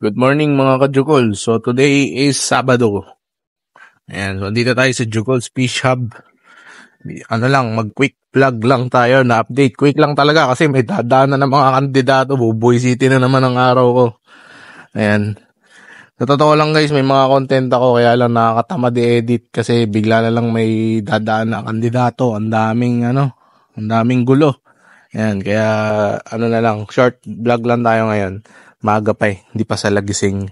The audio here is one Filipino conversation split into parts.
Good morning mga ka-Jukol. So today is Sabado. Ayan, so dito tayo sa Jukol's Fish Hub. Mag-quick vlog lang tayo na update. Quick lang talaga kasi may dadaan na ng mga kandidato. Buboy City na naman ang araw ko. Ayan. Sa totoo lang guys, may mga content ako kaya lang nakakatamad i-edit kasi bigla na lang may dadaan na kandidato. Ang daming gulo. Ayan, kaya na lang, short vlog lang tayo ngayon. Maaga pa hindi pa sa lagising.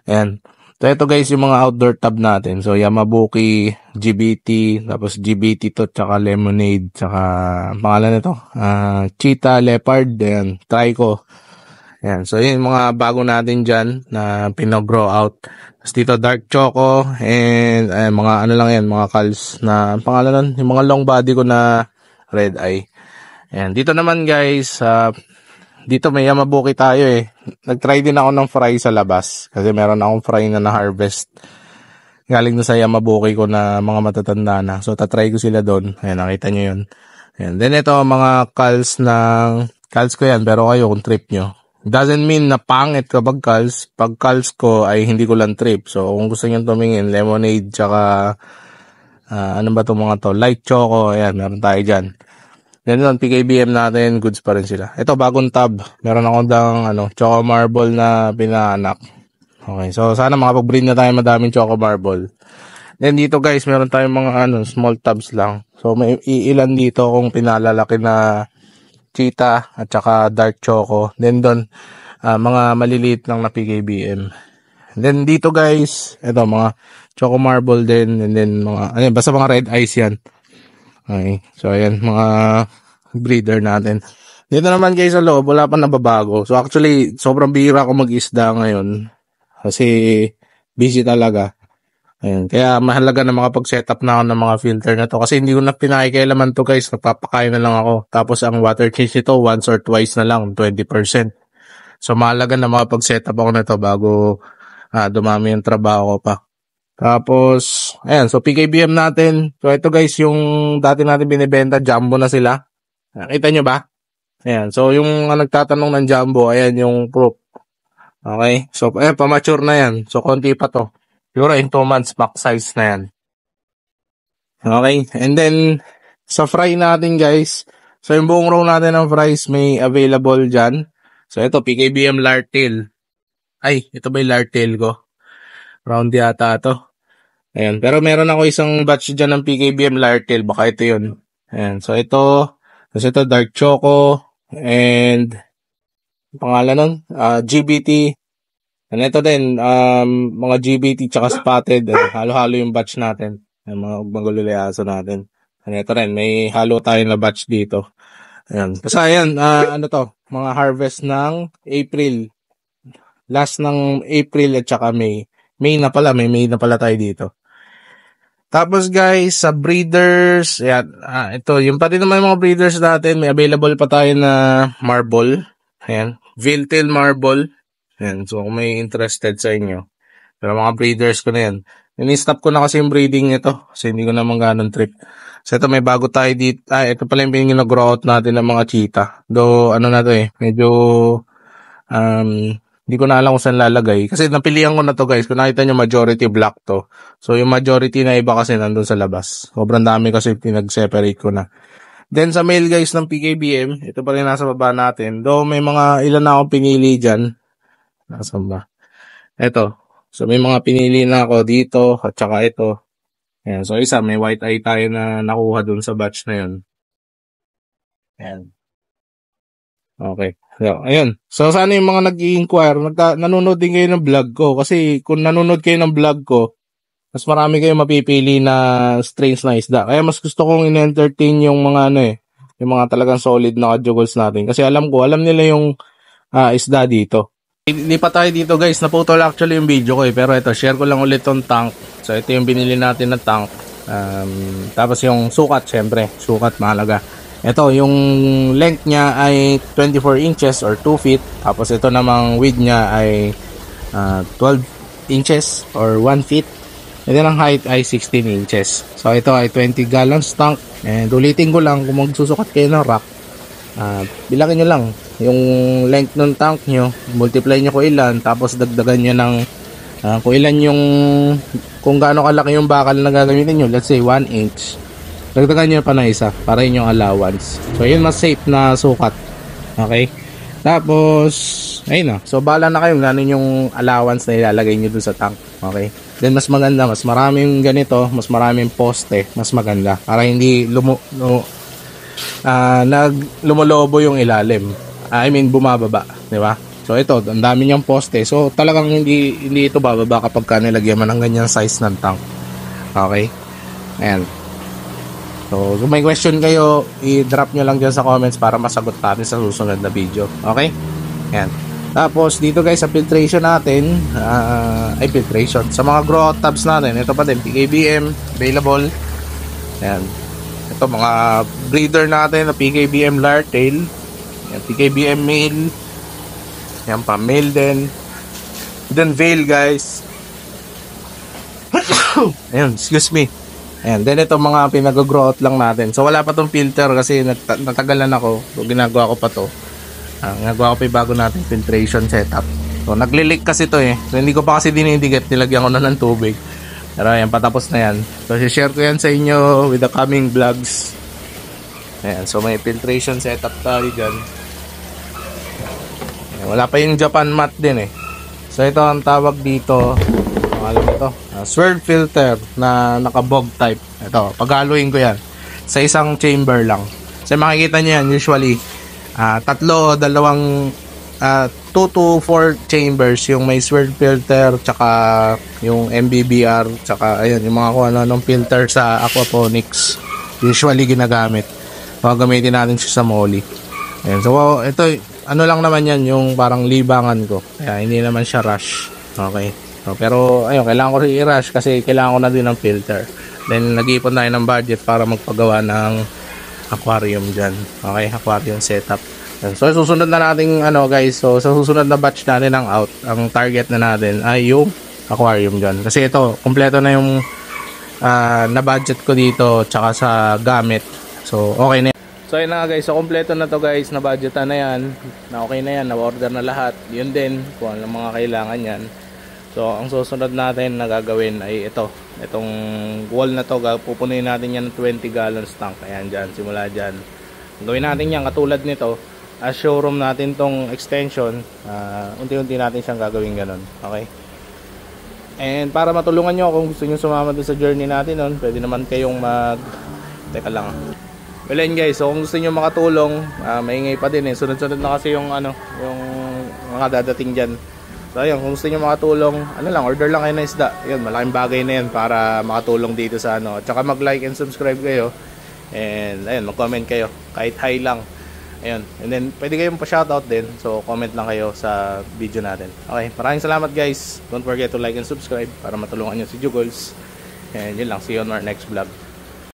Ayan. So, ito guys, yung mga outdoor tab natin. So, Yamabuki, GBT, tapos GBT to, tsaka Lemonade, tsaka, pangalan nito, Cheetah, Leopard, ayan, Trico. Ayan. So, yun yung mga bago natin dyan na pinag-grow out. Tapos dito, Dark Choco, and, ayan, mga calls na, pangalan nun, yung mga long body ko na Red Eye. Ayan. Dito naman guys, dito may Yamabuki tayo eh. Nag-try din ako ng fry sa labas. Kasi meron akong fry na na-harvest. Galing na sa Yamabuki ko na mga matatanda na. So, tatry ko sila doon. Ayan, nakita nyo yun. Ayan. Then, ito, mga calls ko yan. Pero kayo, kung trip nyo. Doesn't mean na pangit kapag calls. Pag calls ko, ay hindi ko lang trip. So, kung gusto nyo tumingin, Lemonade, tsaka, Light Choco. Ayan, meron tayo dyan. Then on PKBM natin, goods pa rin sila. Ito, bagong tab. Meron akong Choco Marble na pinaanak. Okay, so sana makapag-breed na tayo madaming Choco Marble. Then dito guys, meron tayong mga small tabs lang. So may iilan dito kung pinalalaki na Cheetah at saka Dark Choco. Then doon, mga maliliit lang na PKBM. Then dito guys, ito mga Choco Marble din. And then basta mga red eyes yan. Okay, so ayan, mga breeder natin. Dito naman guys sa loob, wala pa nababago. So actually, sobrang bihira ako mag-isda ngayon. Kasi busy talaga. Ayan, kaya mahalaga na makapag-setup na ako ng mga filter na to. Kasi hindi ko na pinakikialaman to guys, nagpapakain na lang ako. Tapos ang water change nito, once or twice na lang, 20%. So mahalaga na makapag-setup ako na to bago dumami yung trabaho ko pa. Tapos, ayan, so PKBM natin. So, ito guys, yung dati natin binibenta, jumbo na sila. Nakita nyo ba? Ayan, so yung nagtatanong ng jumbo, ayan yung proof. Okay, so, ayan, pamature na yan. So, konti pa to. Siguro in 2 months, max size na yan. Okay, and then, sa fry natin guys, so yung buong row natin ng fries may available dyan. So, ito, PKBM Lartail. Ay, ito ba yung Lartail ko? Round yata to. Ayan, pero meron ako isang batch dyan ng PKBM Lartail, baka ito yun. Ayan, so ito Dark Choco, and pangalan nun, GBT. And ito din, mga GBT tsaka Spotted, halo-halo yung batch natin. Ayan, mga magululayaso natin. And ito rin, may halo tayo na batch dito. Ayan, kasi ayan, mga harvest ng April. Last ng April at tsaka May. May na pala tayo dito. Tapos guys, sa breeders, ayan, ito, yung pati naman mga breeders natin, may available pa tayo na marble. Ayan, Viltail marble. Ayan, so kung may interested sa inyo. Pero mga breeders ko na yan. In-stop ko na kasi yung breeding nito, kasi hindi ko naman ganun trip. So ito, may bago tayo dito. Ito pala yung pinag-grow out natin ng mga cheetah. Though, medyo, hindi ko na alam kung saan lalagay. Kasi napilihan ko na to guys. Kung nakita nyo, majority black to. So yung majority na iba kasi nandun sa labas. Sobrang dami kasi pinag-separate ko na. Then sa male guys ng PKBM, ito pa rin nasa baba natin. Though may mga ilan na akong pinili dyan. Nasaan ba? Ito. So may mga pinili na ako dito at saka ito. Ayan. So isa, may white eye tayo na nakuha dun sa batch na yun. Ayan. Okay. So, ayun. So, sana yung mga nag-i-inquire, nanonood din kayo ng vlog ko. Kasi kung nanonood kayo ng vlog ko, mas marami kayo mapipili na strains na isda. Kaya mas gusto kong in-entertain yung mga yung mga talagang solid na ka-juggles natin. Kasi alam nila yung isda dito. Lipat tayo dito guys. Naputol actually yung video ko Pero ito, share ko lang ulit yung tank. So, ito yung binili natin na tank. Tapos yung sukat, syempre. Sukat, mahalaga. Ito, yung length niya ay 24 inches or 2 feet. Tapos ito namang width niya ay 12 inches or 1 feet. And then ang height ay 16 inches. So ito ay 20 gallons tank. And ulitin ko lang, kung magsusukat kayo ng rack, Bilangin nyo lang yung length ng tank nyo, multiply nyo kung ilan, tapos dagdagan nyo ng kung ilan yung, kung gaano kalaki yung bakal na gagamitin nyo, let's say 1 inch, dagdagan nyo pa ng isa para yun yung allowance. So yun mas safe na sukat. Okay, tapos ayun na, so bahala na kayo ganon yung allowance na ilalagay nyo dun sa tank. Okay, then mas maganda, mas maraming ganito, mas maraming poste, mas maganda para hindi lumolobo yung ilalim. I mean bumababa, di ba? So ito, ang dami niyang poste. So talagang hindi ito bababa kapag ka nilagyan mo ng ganyan size ng tank. Okay? Ayan. So kung may question kayo, i-drop nyo lang dyan sa comments para masagot natin sa susunod na video. Okay? Ayan. Tapos dito guys, sa filtration natin, filtration. Sa mga grow out tabs natin, ito pa din, PKBM, available. Ayan. Ito mga breeder natin na PKBM Lartail. Yan, PKBM male. Yan pa, male din. Then veil guys. Ayun, excuse me. Ayan, then ito mga pinag-grow out lang natin. So wala pa tong filter kasi natagalan ako. So ginagawa ko pa to. Ginagawa ko pa yung bago natin filtration setup. So naglilik kasi to eh. So hindi ko pa kasi dinidikit. Nilagyan ko na ng tubig. Pero ayan, patapos na yan. So share ko yan sa inyo with the coming vlogs. Ayan, so may filtration setup tayo dyan. Ayan, wala pa yung Japan mat din eh. So ito ang tawag dito, alam mo ito, swirl filter na naka-bog type. Ito, paghaluin ko yan sa isang chamber lang. So makikita nyo yan usually 2 to 4 chambers yung may swirl filter, tsaka yung MBBR, tsaka ayun yung mga kung ano filter sa aquaponics usually ginagamit. Gagamitin natin siya sa molly. Ayun, so ito ano lang naman yan, yung parang libangan ko, kaya hindi naman siya rush. Okay, so, pero ayun, kailangan ko i-rush kasi kailangan ko na din ng filter. Then nag-iipon tayo ng budget para magpagawa ng aquarium dyan. Okay, aquarium setup. So susunod na nating guys, so sa susunod na batch natin ng out, ang target na natin ay yung aquarium dyan. Kasi ito, kompleto na yung na budget ko dito tsaka sa gamit. So okay na yan. So ayun na guys, so kompleto na to guys, na budgetan na yan, na okay na yan, na-order na lahat. Yun din, kung ano mga kailangan yan. So ang susunod natin na gagawin ay itong wall na to, pupunuin natin yan ng 20 gallons tank. Ayan dyan, simula dyan. Gawin natin yan katulad nito. As showroom natin tong extension, unti-unti natin siyang gagawin ganun. Okay? And para matulungan nyo kung gusto nyo sumama dun sa journey natin nun, pwede naman kayong teka lang. Well then guys, so kung gusto nyo makatulong, maingay pa din eh. Sunod-sunod na kasi yung yung mga dadating dyan. So ayun, kung gusto nyo makatulong, order lang kayo ng isda. Ayun, malaking bagay na yan para makatulong dito sa At saka mag-like and subscribe kayo. And ayun, mag-comment kayo. Kahit hi lang. Ayun, and then pwede kayong pa-shoutout din. So comment lang kayo sa video natin. Okay, maraming salamat guys. Don't forget to like and subscribe para matulungan nyo si Jugols. And yun lang, see you on our next vlog.